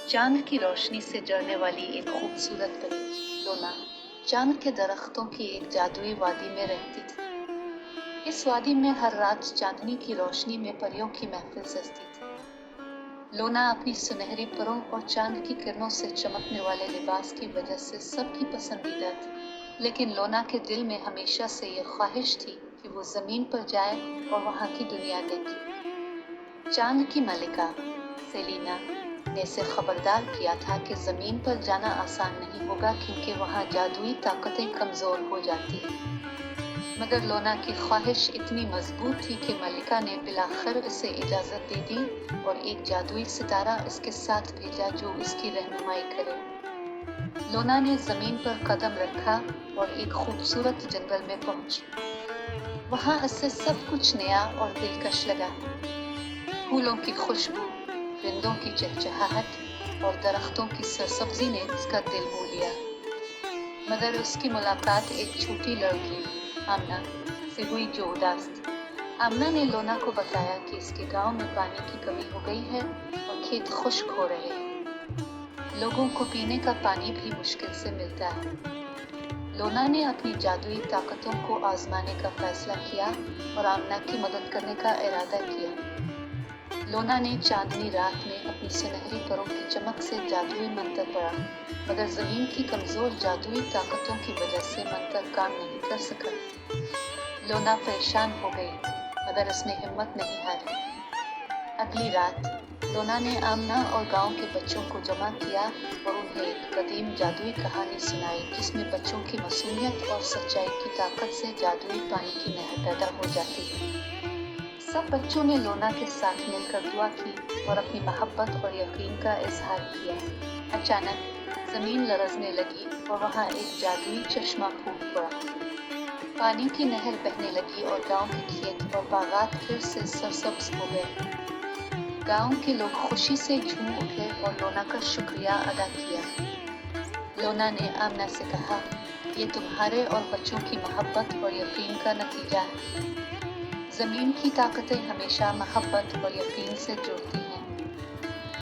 चांद की रोशनी से जड़ने वाली एक खूबसूरत परी लोना चांद के दरख्तों की एक जादुई वादी में रहती थी। इस वादी में हर रात चांदनी की रोशनी में परियों की महफिल सजती थी। लोना अपनी सुनहरी परों और चांद की किरणों से चमकने वाले लिबास की वजह से सबकी पसंदीदा थी। लेकिन लोना के दिल में हमेशा से ये ख्वाहिश थी कि वो जमीन पर जाए और वहाँ की दुनिया देखे। चांद की मलिका सेलिना ने इसे खबरदार किया था कि जमीन पर जाना आसान नहीं होगा क्योंकि वहाँ जादुई ताकतें कमजोर हो जाती हैं। मगर लोना की ख्वाहिश इतनी मजबूत थी कि मलिका ने बिलाखिर इसे इजाजत दे दी और एक जादुई सितारा इसके साथ भेजा जो इसकी रहनुमाई करे। लोना ने जमीन पर कदम रखा और एक खूबसूरत जंगल में पहुंची। वहाँ इससे सब कुछ नया और दिलकश लगा। फूलों की खुशबू, परिंदों की चहचहाहट और दरख्तों की सरसब्जी ने उसका दिल मोह लिया। मगर उसकी मुलाकात एक छोटी लड़की आमना से हुई जो उदास थी। आमना ने लोना को बताया कि इसके गांव में पानी की कमी हो गई है और खेत खुश्क हो रहे हैं। लोगों को पीने का पानी भी मुश्किल से मिलता है। लोना ने अपनी जादुई ताकतों को आजमाने का फैसला किया और आमना की मदद करने का इरादा किया। लोना ने चांदनी रात में अपनी सुनहरी परों की चमक से जादुई मंत्र पढ़ा, मगर जमीन की कमजोर जादुई ताकतों की वजह से मंत्र काम नहीं कर सका। लोना परेशान हो गई, मगर उसने हिम्मत नहीं हारी। अगली रात लोना ने आमना और गांव के बच्चों को जमा किया और उन्हें एक कदीम जादुई कहानी सुनाई जिसमें बच्चों की मासूमियत और सच्चाई की ताकत से जादुई पानी की नहर पैदा हो जाती है। सब बच्चों ने लोना के साथ मिलकर दुआ की और अपनी मोहब्बत और यकीन का इजहार किया। अचानक जमीन लरजने लगी और वहाँ एक जादुई चश्मा फूट पड़ा। पानी की नहर बहने लगी और गांव के खेत और बागात फिर से सरसब्ज हो गए। गांव के लोग खुशी से झूम उठे और लोना का शुक्रिया अदा किया। लोना ने आमना से कहा, ये तुम्हारे और बच्चों की मोहब्बत और यकीन का नतीजा है। जमीन की ताकतें हमेशा मोहब्बत और यकीन से जुड़ती